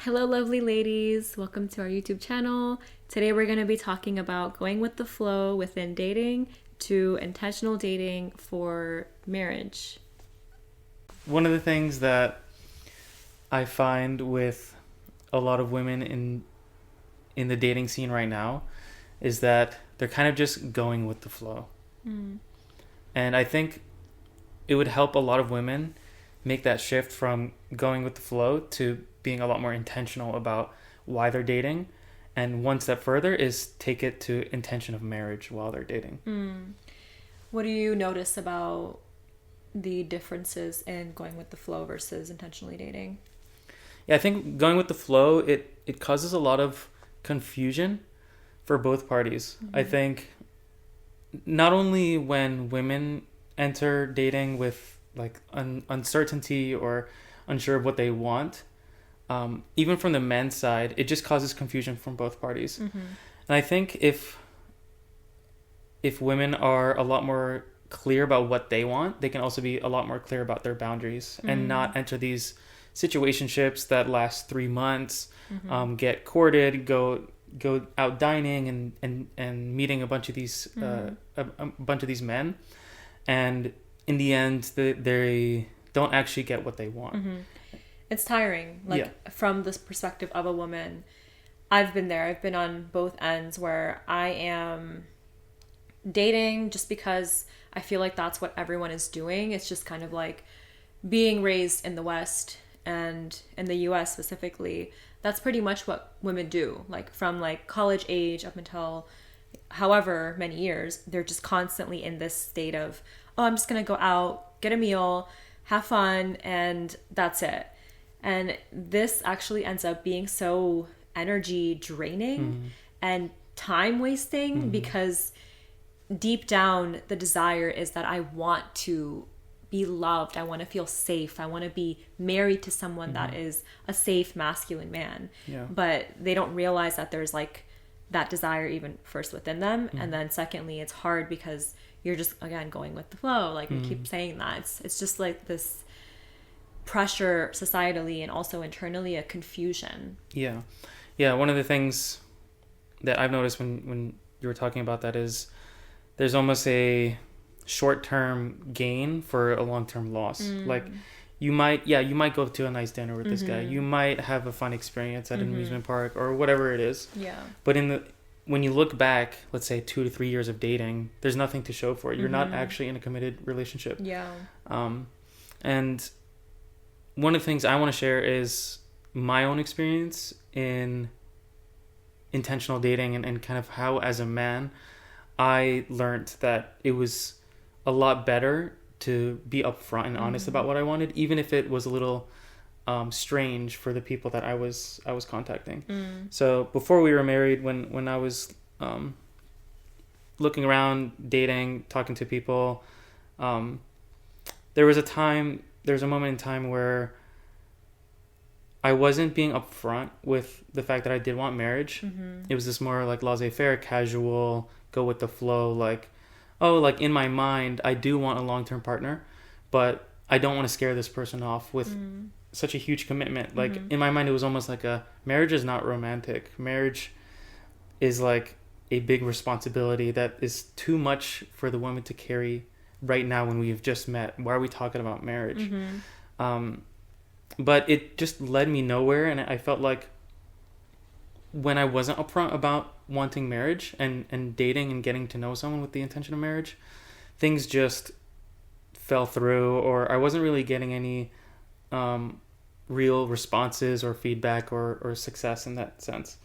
Hello, lovely ladies. Welcome to our YouTube channel. Today we're going to be talking about going with the flow within dating to intentional dating for marriage. One of the things that I find with a lot of women in the dating scene right now is that they're kind of just going with the flow. And I think it would help a lot of women make that shift from going with the flow to being a lot more intentional about why they're dating. And one step further is take it to intention of marriage while they're dating. What do you notice about the differences in going with the flow versus intentionally dating? Yeah, I think going with the flow, it causes a lot of confusion for both parties. I think not only when women enter dating with like uncertainty or unsure of what they want, even from the men's side, it just causes confusion from both parties. And I think if women are a lot more clear about what they want, they can also be a lot more clear about their boundaries and not enter these situationships that last 3 months, get courted, go out dining and meeting a bunch of these men, and in the end they don't actually get what they want. It's tiring. From this perspective of a woman, I've been there. I've been on both ends where I am dating just because I feel like that's what everyone is doing. It's just kind of like being raised in the West and in the US specifically. That's pretty much what women do. Like from like college age up until however many years, they're just constantly in this state of, oh, I'm just going to go out, get a meal, have fun, and that's it. And this actually ends up being so energy draining and time wasting because deep down the desire is that I want to be loved. I want to feel safe. I want to be married to someone that is a safe masculine man. But they don't realize that there's like that desire even first within them. And then secondly, it's hard because you're just, again, going with the flow. Like we keep saying that. It's just like this pressure societally and also internally, a confusion. Yeah. One of the things that I've noticed when you were talking about that is there's almost a short-term gain for a long-term loss. Like you might go to a nice dinner with this guy. You might have a fun experience at an amusement park or whatever it is. But when you look back, let's say 2 to 3 years of dating, there's nothing to show for it. You're not actually in a committed relationship. And one of the things I want to share is my own experience in intentional dating and kind of how, as a man, I learned that it was a lot better to be upfront and honest about what I wanted, even if it was a little strange for the people that I was contacting. So before we were married, when I was looking around, dating, talking to people, there was a moment in time where I wasn't being upfront with the fact that I did want marriage. It was this more like laissez-faire, casual, go with the flow, like, oh, like in my mind, I do want a long-term partner, but I don't want to scare this person off with such a huge commitment. Like in my mind, it was almost like marriage is not romantic. Marriage is like a big responsibility that is too much for the woman to carry right now when we've just met. Why are we talking about marriage? But it just led me nowhere. And I felt like when I wasn't upfront about wanting marriage and dating and getting to know someone with the intention of marriage, things just fell through, or I wasn't really getting any real responses or feedback or success in that sense.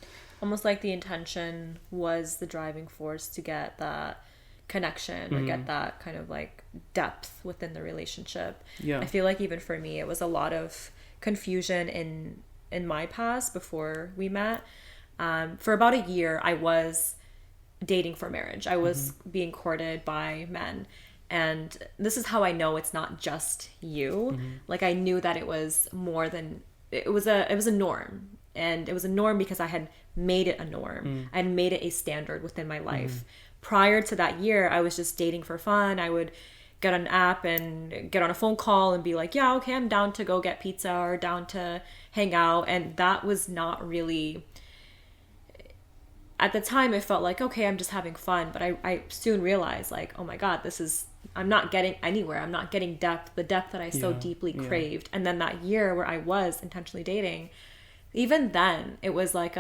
Almost like the intention was the driving force to get that connection or get that kind of like depth within the relationship. I feel like even for me, it was a lot of confusion in my past before we met. For about a year, I was dating for marriage. I was being courted by men. And this is how I know it's not just you. Like I knew that it was more than, it was a norm. And it was a norm because I had made it a norm. I had made it a standard within my life. Prior to that year, I was just dating for fun. I would get an app and get on a phone call and be like, yeah, okay, I'm down to go get pizza or down to hang out. And that was not really, at the time it felt like, okay, I'm just having fun. But I soon realized like, oh my God, I'm not getting anywhere. I'm not getting the depth that I so deeply craved. And then that year where I was intentionally dating, even then it was like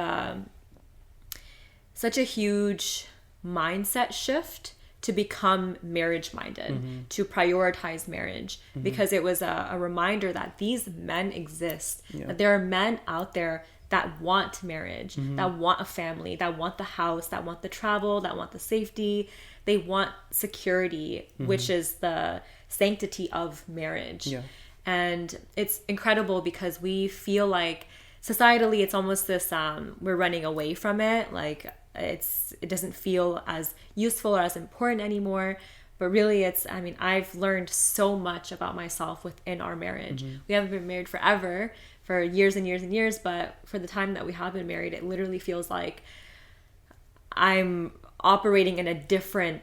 such a huge mindset shift to become marriage minded, to prioritize marriage, because it was a reminder that these men exist, that there are men out there that want marriage, that want a family, that want the house, that want the travel, that want the safety. They want security, which is the sanctity of marriage. Yeah. And it's incredible because we feel like societally it's almost this, we're running away from it. Like it doesn't feel as useful or as important anymore. But really I've learned so much about myself within our marriage. We haven't been married forever, for years and years and years, but for the time that we have been married, it literally feels like I'm operating in a different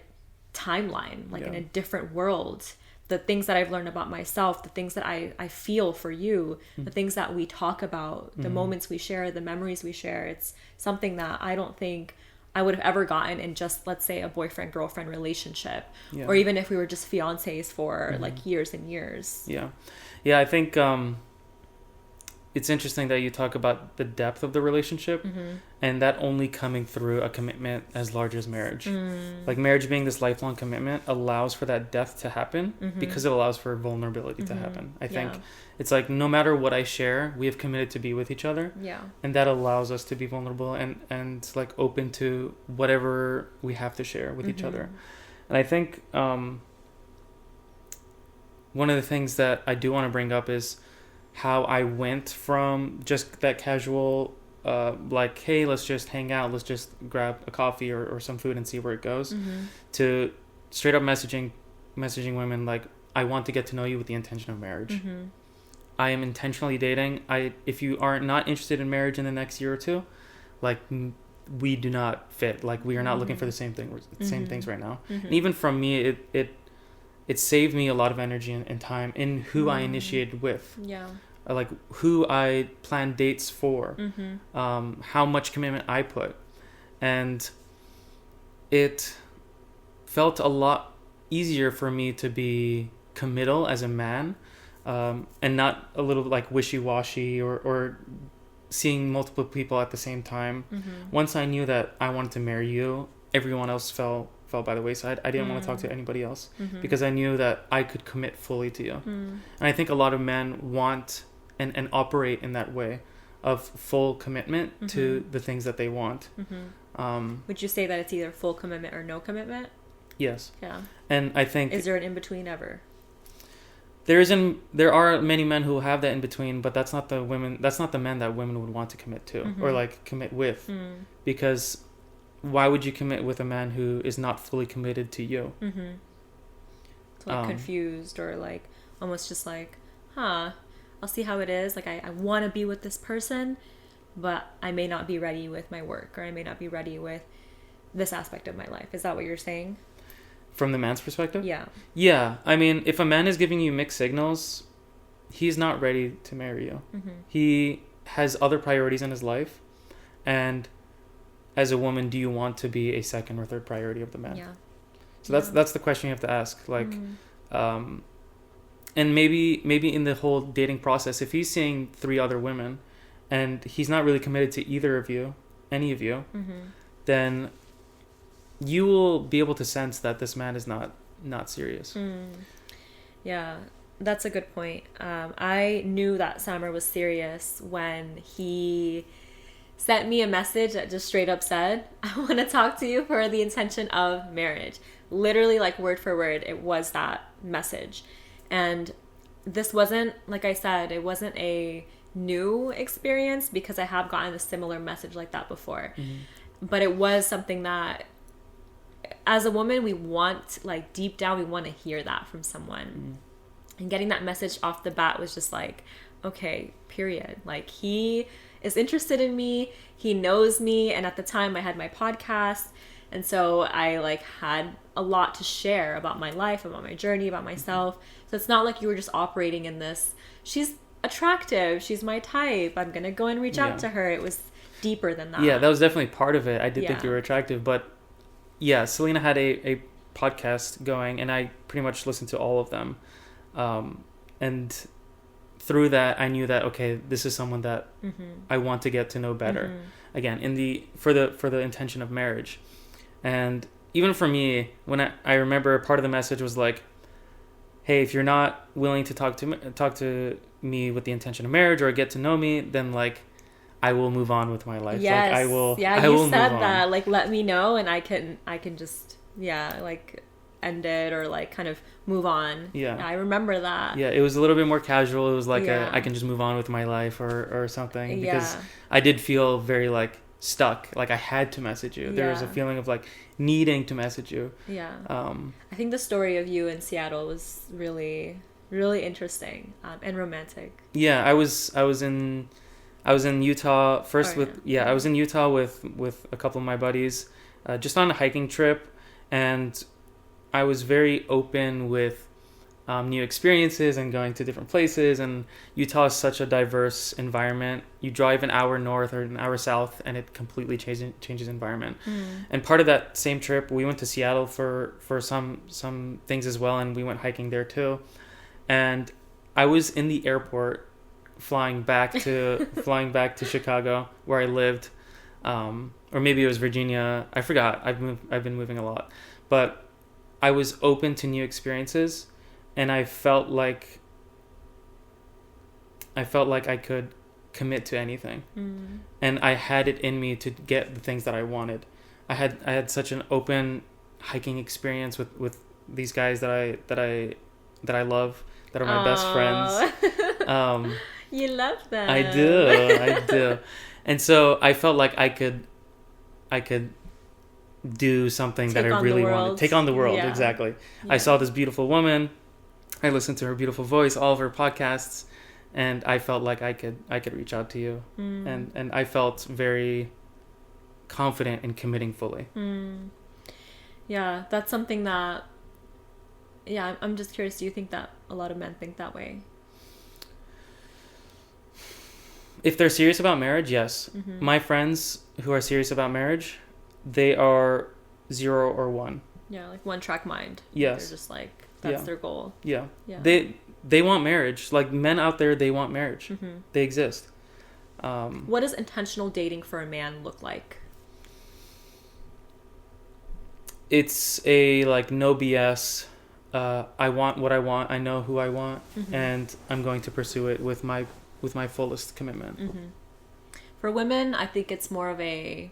timeline, like in a different world. The things that I've learned about myself, the things that I feel for you, the things that we talk about, the moments we share, the memories we share, it's something that I don't think I would have ever gotten in just, let's say, a boyfriend-girlfriend relationship, or even if we were just fiancés for like years and years. Yeah, I think it's interesting that you talk about the depth of the relationship, and that only coming through a commitment as large as marriage. Like marriage being this lifelong commitment allows for that depth to happen because it allows for vulnerability to happen. I think it's like no matter what I share, we have committed to be with each other. Yeah. And that allows us to be vulnerable and like open to whatever we have to share with each other. And I think one of the things that I do want to bring up is how I went from just that casual, like, hey, let's just hang out, let's just grab a coffee or some food and see where it goes, to straight up messaging women like, I want to get to know you with the intention of marriage. I am intentionally dating. If you are not interested in marriage in the next year or two, like, we do not fit. Like, we are not looking for the same things right now. And even from me, it saved me a lot of energy and time in who I initiated with. Yeah. Like who I planned dates for, how much commitment I put. And it felt a lot easier for me to be committal as a man, and not a little like wishy-washy or seeing multiple people at the same time. Once I knew that I wanted to marry you, everyone else fell by the wayside. I didn't want to talk to anybody else because I knew that I could commit fully to you. And I think a lot of men want and operate in that way of full commitment to the things that they want. Would you say that it's either full commitment or no commitment? Yes. Yeah. And I think... Is there an in-between ever? There are many men who have that in-between, but that's not the men that women would want to commit to or like commit with. Because why would you commit with a man who is not fully committed to you? It's like confused or like almost just like, I'll see how it is. Like I want to be with this person, but I may not be ready with my work, or I may not be ready with this aspect of my life. Is that what you're saying? From the man's perspective? Yeah. Yeah. I mean, if a man is giving you mixed signals, he's not ready to marry you. He has other priorities in his life, and as a woman, do you want to be a second or third priority of the man? Yeah. So that's the question you have to ask. Like, and maybe in the whole dating process, if he's seeing 3 other women, and he's not really committed to either of you, any of you, then you will be able to sense that this man is not serious. Yeah, that's a good point. I knew that Samer was serious when he sent me a message that just straight up said, I want to talk to you for the intention of marriage. Literally, like word for word, it was that message. And this wasn't, like I said, it wasn't a new experience because I have gotten a similar message like that before. But it was something that, as a woman, we want, like deep down, we want to hear that from someone. And getting that message off the bat was just like, okay, period. Like, he is interested in me, he knows me, and at the time I had my podcast, And so I like had a lot to share about my life, about my journey, about myself. So it's not like you were just operating in this, she's attractive, she's my type, I'm gonna go and reach out to her. It was deeper than that. Yeah, that was definitely part of it. I did think you were attractive, but yeah, Selena had a podcast going, and I pretty much listened to all of them. And through that, I knew that, okay, this is someone that I want to get to know better. Again, for the intention of marriage. And even for me, when I remember part of the message was like, hey, if you're not willing to talk to me with the intention of marriage or get to know me, then like I will move on with my life. Yes. Like I will. Yeah, I you will said move that. on. Like, let me know, and I can just like end it or like kind of move on. Yeah. I remember that. Yeah, it was a little bit more casual. It was like I can just move on with my life or something, because I did feel very like stuck. Like I had to message you. There was a feeling of like needing to message you. Yeah. I think the story of you in Seattle was really, really interesting and romantic. Yeah, I was in Utah first I was in Utah with a couple of my buddies, just on a hiking trip, and I was very open with new experiences and going to different places. And Utah is such a diverse environment. You drive an hour north or an hour south, and it completely changes environment. And part of that same trip, we went to Seattle for some things as well, and we went hiking there too. And I was in the airport flying back to Chicago, where I lived, or maybe it was Virginia. I forgot. I've been moving a lot, but I was open to new experiences, and I felt like I could commit to anything. And I had it in me to get the things that I wanted. I had such an open hiking experience with these guys that I love, that are my best friends. You love them. I do. And so I felt like I could do something that I really wanted. Take on the world. Yeah. Exactly. Yeah. I saw this beautiful woman. I listened to her beautiful voice, all of her podcasts, and I felt like I could reach out to you. And I felt very confident in committing fully. Yeah, that's something that, I'm just curious, do you think that a lot of men think that way? If they're serious about marriage, yes. My friends who are serious about marriage, they are 0 or 1. Yeah, like one track mind. Yes. They're just like, that's their goal. Yeah. They want marriage. Like, men out there, they want marriage. They exist. What does intentional dating for a man look like? It's a like no BS. I want what I want. I know who I want, and I'm going to pursue it with my fullest commitment. For women, I think it's more of a,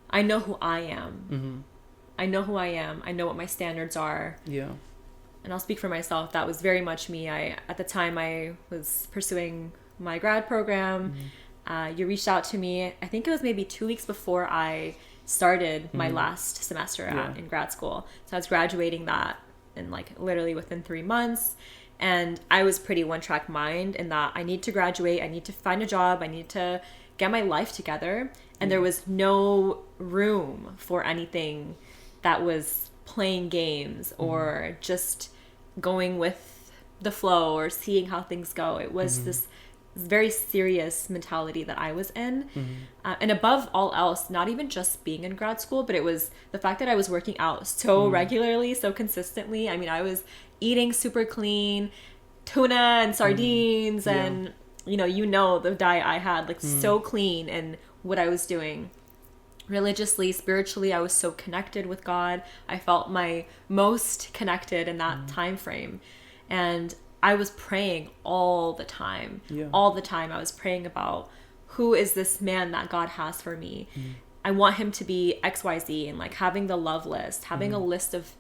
I know who I am. I know who I am. I know what my standards are. Yeah. And I'll speak for myself. That was very much me. At the time I was pursuing my grad program. You reached out to me. I think it was maybe 2 weeks before I started my last semester in grad school. So I was graduating that in like literally within 3 months. And I was pretty one-track mind in that I need to graduate, I need to find a job, I need to get my life together. And there was no room for anything that was playing games or just going with the flow or seeing how things go. It was this very serious mentality that I was in. And above all else, not even just being in grad school, but it was the fact that I was working out so regularly, so consistently. I mean, I was eating super clean, tuna and sardines and you know the diet I had, like so clean, and what I was doing religiously, spiritually, I was so connected with God. I felt my most connected in that time frame, and I was praying all the time. All the time I was praying about, who is this man that God has for me? I want him to be XYZ, and like having the love list, having a list of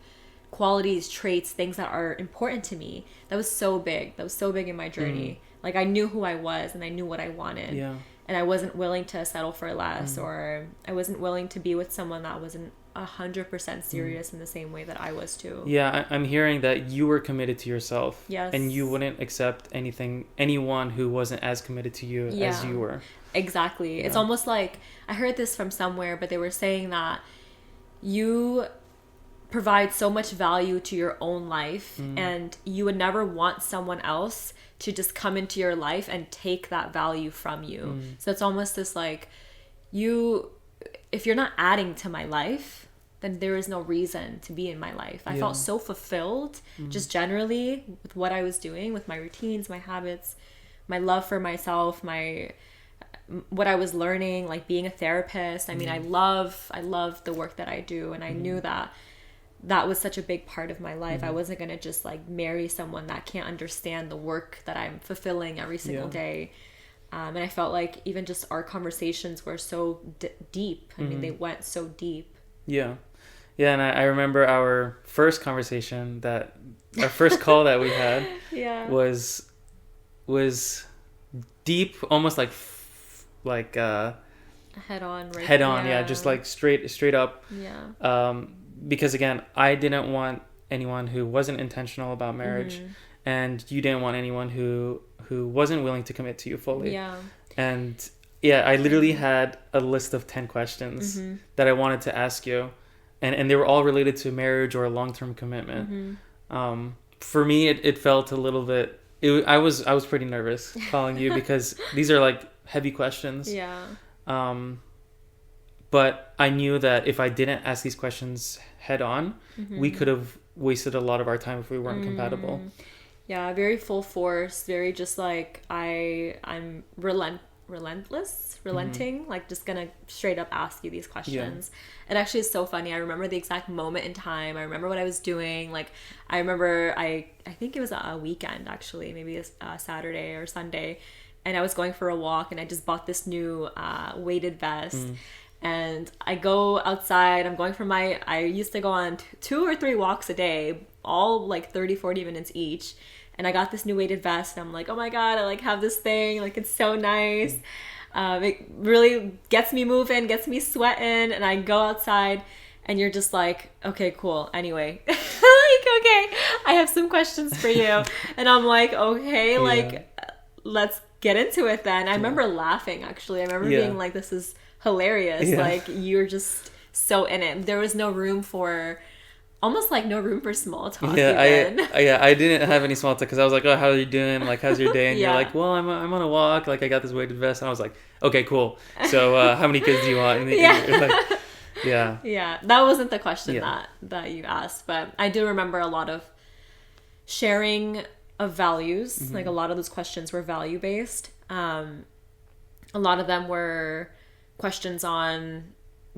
qualities, traits, things that are important to me. That was so big in my journey. Like I knew who I was and I knew what I wanted. And I wasn't willing to settle for less, or I wasn't willing to be with someone that wasn't 100% serious in the same way that I was too. Yeah, I'm hearing that you were committed to yourself. Yes. And you wouldn't accept anyone who wasn't as committed to you as you were. Exactly. It's almost like, I heard this from somewhere, but they were saying that you provide so much value to your own life, and you would never want someone else to just come into your life and take that value from you. So it's almost this like, if you're not adding to my life, then there is no reason to be in my life. I felt so fulfilled just generally with what I was doing, with my routines, my habits, my love for myself, what I was learning, like being a therapist. I mean, I love the work that I do, and I knew that was such a big part of my life. I wasn't going to just like marry someone that can't understand the work that I'm fulfilling every single day. And I felt like even just our conversations were so deep. I mean, they went so deep. Yeah. Yeah. And I remember our first conversation our first call that we had was deep, almost like head on, right? Head on. Yeah. Just like straight up. Yeah. Because again, I didn't want anyone who wasn't intentional about marriage, and you didn't want anyone who wasn't willing to commit to you fully. Yeah. And I literally had a list of 10 questions that I wanted to ask you, and they were all related to marriage or a long-term commitment. For me, it felt a little bit. I was pretty nervous calling you because these are like heavy questions. Yeah. But I knew that if I didn't ask these questions head on, we could have wasted a lot of our time if we weren't compatible. Yeah, very full force, very just like I'm relenting, like just gonna straight up ask you these questions. It actually is so funny. I remember the exact moment in time. I remember what I was doing. Like I remember I think it was a weekend actually, maybe a Saturday or Sunday, and I was going for a walk, and I just bought this new weighted vest. And I go outside, I'm going for I used to go on 2 or 3 walks a day, all like 30-40 minutes each. And I got this new weighted vest, and I'm like, oh my God, I like have this thing, like it's so nice. It really gets me moving, gets me sweating. And I go outside, and you're just like, okay, cool. Anyway, like, okay, I have some questions for you. And I'm like, okay, like, let's get into it then. I remember laughing, actually. I remember being like, this is hilarious. Like, you're just so in it. There was almost like no room for small talk. I didn't have any small talk because I was like, oh, how are you doing? Like, how's your day? And you're like, well, I'm on a walk. Like, I got this weighted vest. And I was like, okay, cool. So how many kids do you want? And that wasn't the question that you asked, but I do remember a lot of sharing of values. Like a lot of those questions were value based. A lot of them were questions on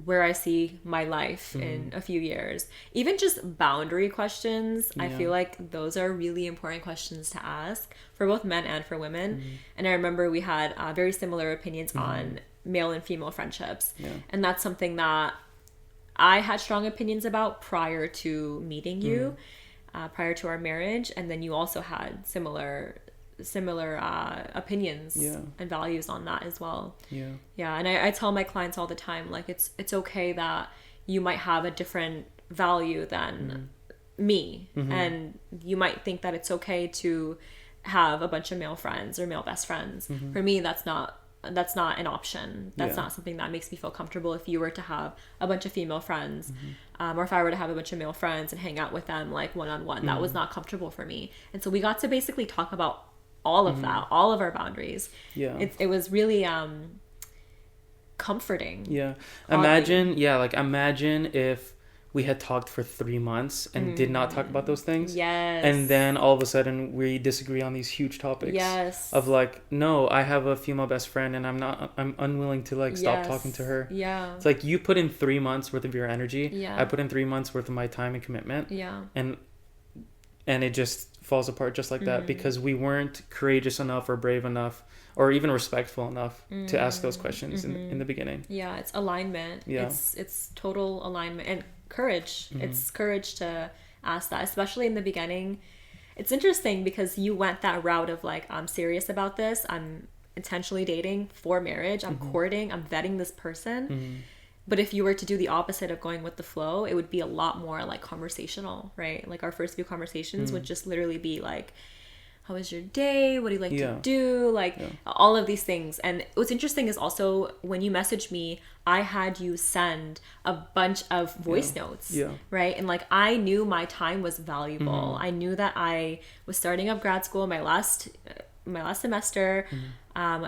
where I see my life in a few years. Even just boundary questions, I feel like those are really important questions to ask for both men and for women. And I remember we had very similar opinions on male and female friendships. And that's something that I had strong opinions about prior to meeting you, prior to our marriage. And then you also had similar opinions and values on that as well. And I tell my clients all the time, like it's okay that you might have a different value than me, and you might think that it's okay to have a bunch of male friends or male best friends. For me, that's not an option. That's not something that makes me feel comfortable. If you were to have a bunch of female friends, or if I were to have a bunch of male friends and hang out with them like one-on-one, that was not comfortable for me. And so we got to basically talk about all of that, all of our boundaries. It was really comforting. Imagine if we had talked for 3 months and did not talk about those things. And then all of a sudden we disagree on these huge topics. Of like, no, I have a female best friend and I'm unwilling to like stop talking to her. It's like you put in 3 months worth of your energy. I put in 3 months worth of my time and commitment. And it just falls apart just like that because we weren't courageous enough or brave enough or even respectful enough to ask those questions in the beginning. It's alignment. It's total alignment and courage. It's courage to ask that, especially in the beginning. It's interesting because you went that route of like, I'm serious about this. I'm intentionally dating for marriage. I'm courting. I'm vetting this person. But if you were to do the opposite of going with the flow, it would be a lot more like conversational, right? Like our first few conversations would just literally be like, how was your day? What do you like to do? Like all of these things. And what's interesting is also when you messaged me, I had you send a bunch of voice notes, right? And like I knew my time was valuable. I knew that I was starting up grad school, my last semester.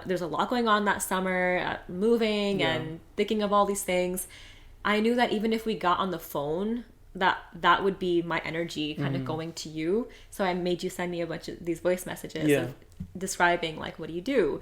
There's a lot going on that summer, moving and thinking of all these things. I knew that even if we got on the phone, that would be my energy kind of going to you. So I made you send me a bunch of these voice messages of describing like, what do you do?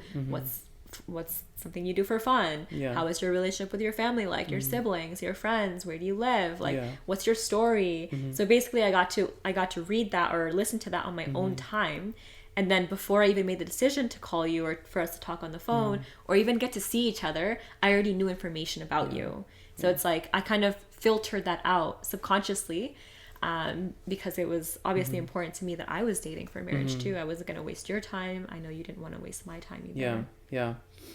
What's something you do for fun? How is your relationship with your family, like your siblings, your friends? Where do you live? Like, what's your story? So basically I got to read that or listen to that on my own time. And then before I even made the decision to call you or for us to talk on the phone or even get to see each other, I already knew information about you. So it's like I kind of filtered that out subconsciously because it was obviously important to me that I was dating for marriage too. I wasn't going to waste your time. I know you didn't want to waste my time either. Yeah.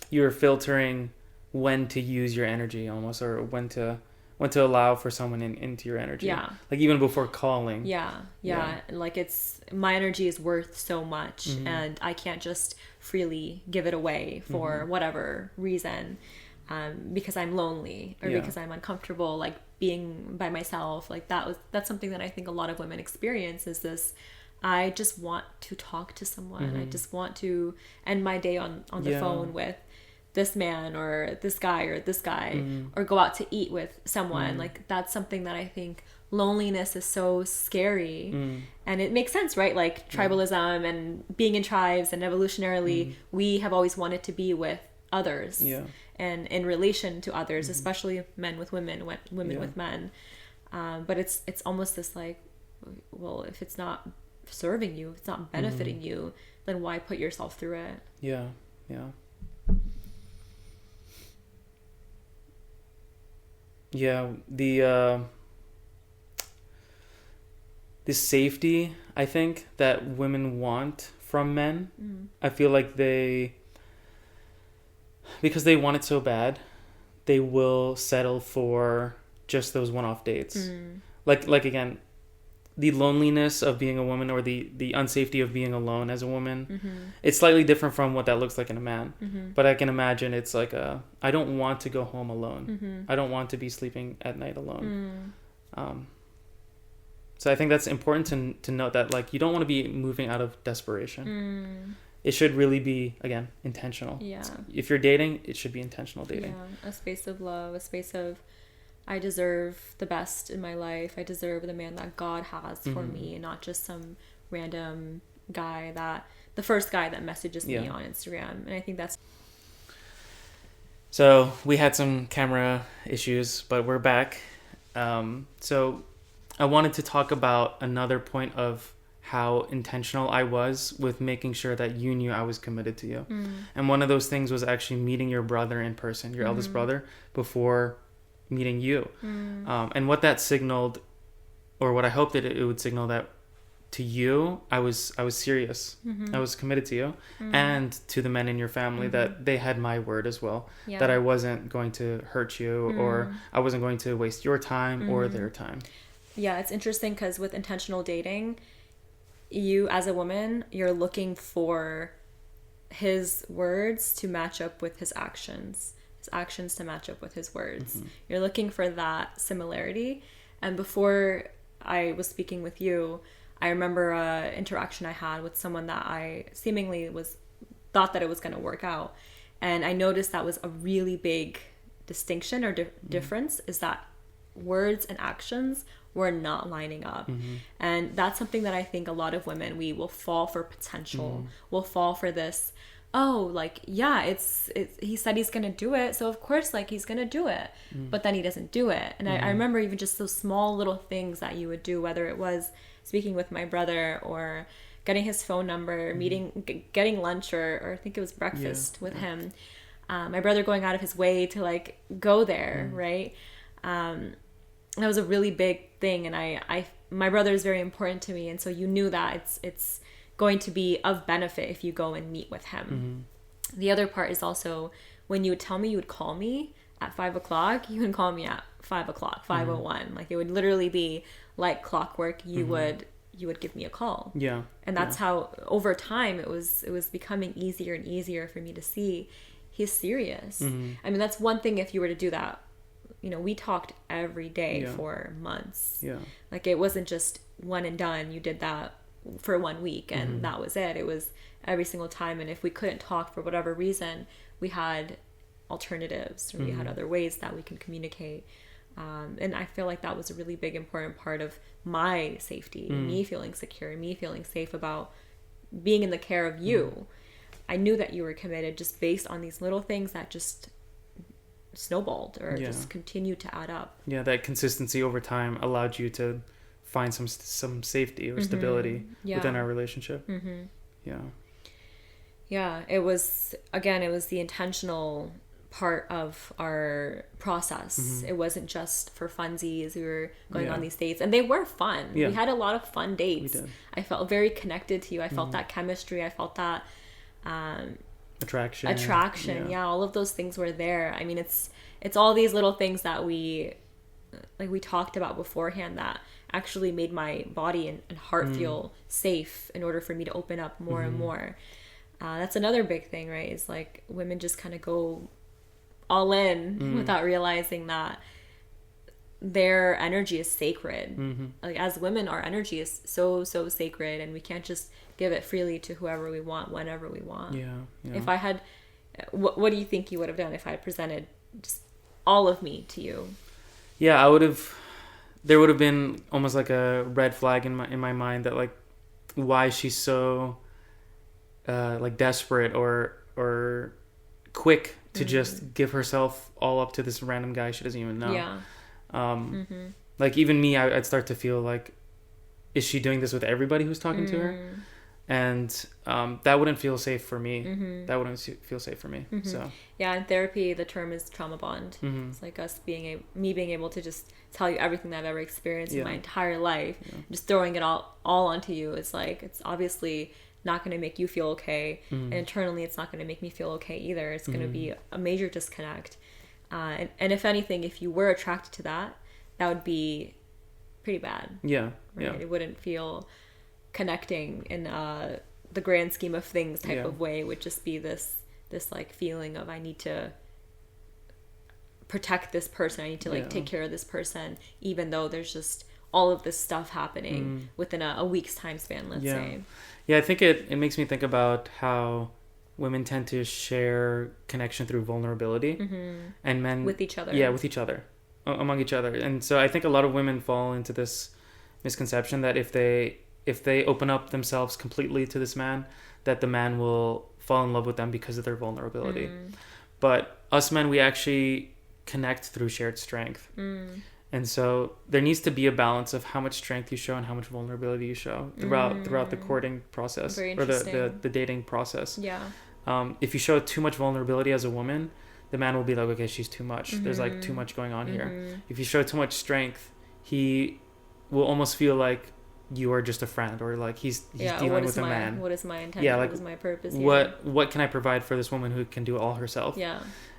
You were filtering when to use your energy almost, or when to allow for someone into your energy. Yeah. Like even before calling. Yeah. Like it's, my energy is worth so much and I can't just freely give it away for whatever reason. Because I'm lonely or because I'm uncomfortable, like being by myself. Like that's something that I think a lot of women experience is this, I just want to talk to someone. I just want to end my day on the phone with this man or this guy or go out to eat with someone. Like that's something that I think loneliness is so scary. And it makes sense, right? Like tribalism and being in tribes and evolutionarily we have always wanted to be with others and in relation to others, especially men with women, women with men. But it's almost this like, well, if it's not serving you, if it's not benefiting you, then why put yourself through it? Yeah. The safety I think that women want from men, I feel like because they want it so bad, they will settle for just those one-off dates. Like again, the loneliness of being a woman or the unsafety of being alone as a woman, it's slightly different from what that looks like in a man. But I can imagine it's like I don't want to go home alone. I don't want to be sleeping at night alone. So I think that's important to note that like you don't want to be moving out of desperation. It should really be, again, intentional. Yeah. If you're dating, it should be intentional dating. Yeah, a space of love, a space of, I deserve the best in my life. I deserve the man that God has for me, and not just some random guy the first guy that messages me on Instagram. And I think that's... So we had some camera issues, but we're back. So I wanted to talk about another point of how intentional I was with making sure that you knew I was committed to you. And one of those things was actually meeting your brother in person, your eldest brother, before meeting you. And what that signaled, or what I hoped that it would signal, that to you, I was serious. I was committed to you, and to the men in your family, that they had my word as well, that I wasn't going to hurt you, or I wasn't going to waste your time or their time. Yeah, it's interesting because with intentional dating, you as a woman, you're looking for his words to match up with his actions to match up with his words. You're looking for that similarity. And before I was speaking with you, I remember an interaction I had with someone that I seemingly thought that it was going to work out. And I noticed that was a really big distinction or difference, is that words and actions were not lining up. And that's something that I think a lot of women, we will fall for potential. We'll fall for this, oh, like, yeah, it's he said he's gonna do it, so of course, like, he's gonna do it. But then he doesn't do it. And I remember even just those small little things that you would do, whether it was speaking with my brother or getting his phone number, getting lunch, or I think it was breakfast with him. My brother going out of his way to like go there, right? That was a really big thing, and my brother is very important to me, and so you knew that it's going to be of benefit if you go and meet with him. The other part is also when you would tell me you would call me, at 5:00, you can call me at 5:00, 5:01. Like, it would literally be like clockwork. You would give me a call. Yeah. And that's how, over time, it was becoming easier and easier for me to see he's serious. I mean, that's one thing if you were to do that. You know, we talked every day for months. Yeah. Like, it wasn't just one and done. You did that for 1 week and that was it. It was every single time. And if we couldn't talk for whatever reason, we had alternatives, or we had other ways that we can communicate. And I feel like that was a really big, important part of my safety, me feeling secure, me feeling safe about being in the care of you. I knew that you were committed just based on these little things that just snowballed or just continued to add up. Yeah, that consistency over time allowed you to find some safety or stability within our relationship. Yeah, it was the intentional part of our process. It wasn't just for funsies. We were going on these dates, and they were fun. We had a lot of fun dates. I felt very connected to you. I felt that chemistry. I felt that attraction. Yeah, all of those things were there. I mean, it's all these little things that we talked about beforehand that actually made my body and heart feel safe in order for me to open up more and more. That's another big thing, right? Is like, women just kind of go all in without realizing that their energy is sacred. Like, as women, our energy is so sacred, and we can't just give it freely to whoever we want, whenever we want. If I had, what do you think you would have done if I had presented just all of me to you? Yeah, there would have been almost like a red flag in my mind that, like, why she's so like desperate or quick to just give herself all up to this random guy she doesn't even know. Like, even me, I'd start to feel like, is she doing this with everybody who's talking to her? And that wouldn't feel safe for me. That wouldn't feel safe for me. So yeah, in therapy, the term is trauma bond. It's like me being able to just tell you everything I've ever experienced in my entire life, just throwing it all onto you. It's like, it's obviously not going to make you feel okay, and internally it's not going to make me feel okay either. It's going to be a major disconnect, and if anything, if you were attracted to that would be pretty bad. It wouldn't feel connecting in the grand scheme of things type of way. It would just be this like feeling of, I need to protect this person, I need to like take care of this person, even though there's just all of this stuff happening within a week's time span, let's say. Yeah, I think it makes me think about how women tend to share connection through vulnerability, and men with each other. Yeah, with each other, among each other. And so I think a lot of women fall into this misconception that if they open up themselves completely to this man, that the man will fall in love with them because of their vulnerability. But us men, we actually connect through shared strength. And so there needs to be a balance of how much strength you show and how much vulnerability you show throughout the courting process or the dating process. If you show too much vulnerability as a woman, the man will be like, okay, she's too much. There's like too much going on here. If you show too much strength, he will almost feel like you are just a friend, or like he's dealing with a man. What is my intention? What is my purpose here? What can I provide for this woman who can do it all herself?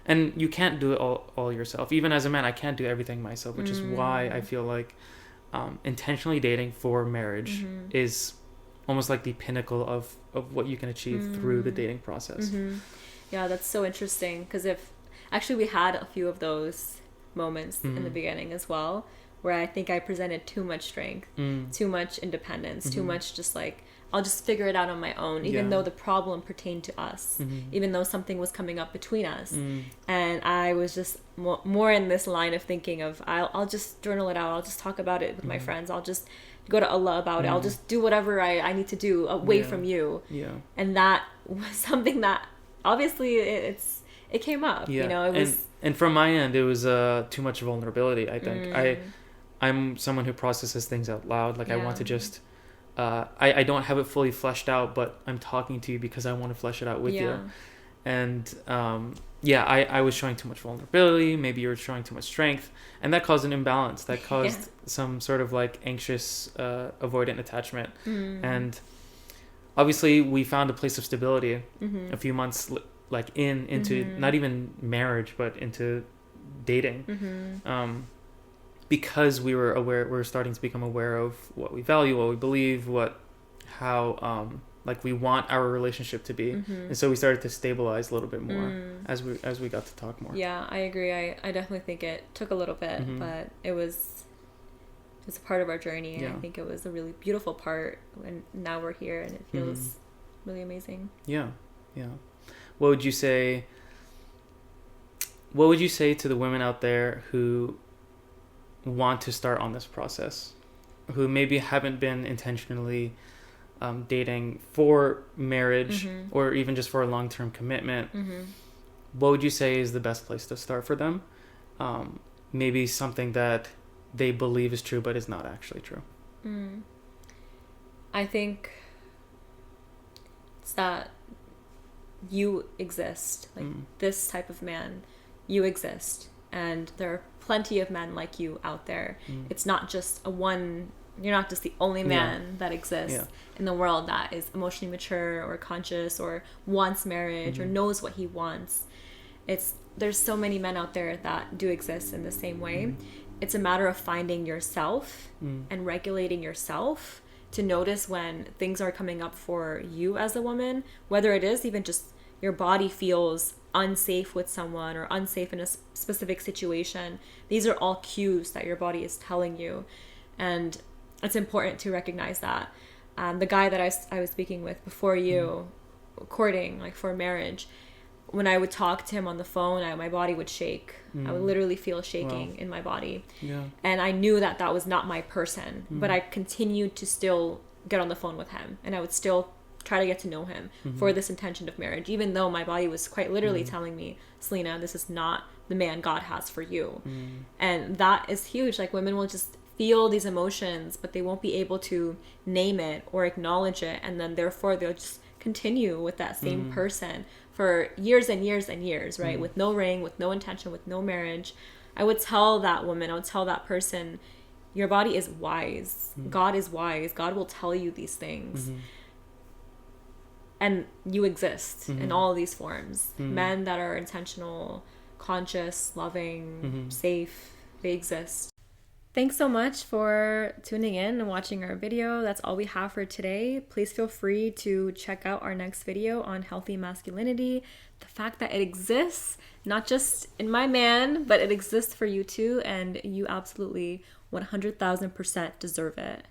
And you can't do it all yourself. Even as a man, I can't do everything myself, which is why I feel like intentionally dating for marriage is almost like the pinnacle of what you can achieve through the dating process. Yeah, that's so interesting, because actually we had a few of those moments in the beginning as well, where I think I presented too much strength, too much independence, too much just like, I'll just figure it out on my own, even though the problem pertained to us, even though something was coming up between us. And I was just more in this line of thinking of, I'll just journal it out. I'll just talk about it with my friends. I'll just go to Allah about it. I'll just do whatever I need to do away from you. And that was something that obviously it came up, you know, it was. And from my end, it was too much vulnerability. I think I'm someone who processes things out loud. Like I want to just, I don't have it fully fleshed out, but I'm talking to you because I want to flesh it out with you. And I was showing too much vulnerability. Maybe you were showing too much strength, and that caused an imbalance. That caused some sort of like anxious, avoidant attachment. And obviously, we found a place of stability a few months, like into not even marriage, but into dating. Because we were starting to become aware of what we value, what we believe, how like we want our relationship to be. And so we started to stabilize a little bit more as we got to talk more. Yeah, I agree. I definitely think it took a little bit, but it's a part of our journey, and I think it was a really beautiful part, and now we're here and it feels really amazing. Yeah. What would you say to the women out there who want to start on this process, who maybe haven't been intentionally dating for marriage or even just for a long-term commitment? What would you say is the best place to start for them? Maybe something that they believe is true but is not actually true. I think it's that you exist, like this type of man, you exist, and there are plenty of men like you out there. It's not just you're not just the only man that exists in the world that is emotionally mature or conscious or wants marriage or knows what he wants. There's so many men out there that do exist in the same way. It's a matter of finding yourself and regulating yourself to notice when things are coming up for you as a woman, whether it is even just your body feels unsafe with someone or unsafe in a specific situation. These are all cues that your body is telling you, and it's important to recognize that. The guy that I was speaking with before you, courting, like for marriage, when I would talk to him on the phone, my body would shake. I would literally feel shaking in my body. And I knew that was not my person, but I continued to still get on the phone with him, and I would still try to get to know him for this intention of marriage, even though my body was quite literally telling me, Selena, this is not the man God has for you. And that is huge. Like, women will just feel these emotions, but they won't be able to name it or acknowledge it, and then therefore they'll just continue with that same person for years and years and years, right? With no ring, with no intention, with no marriage. I would tell that woman, I would tell that person, your body is wise. God is wise. God will tell you these things. And you exist in all of these forms. Men that are intentional, conscious, loving, safe, they exist. Thanks so much for tuning in and watching our video. That's all we have for today. Please feel free to check out our next video on healthy masculinity. The fact that it exists, not just in my man, but it exists for you too, and you absolutely 100,000% deserve it.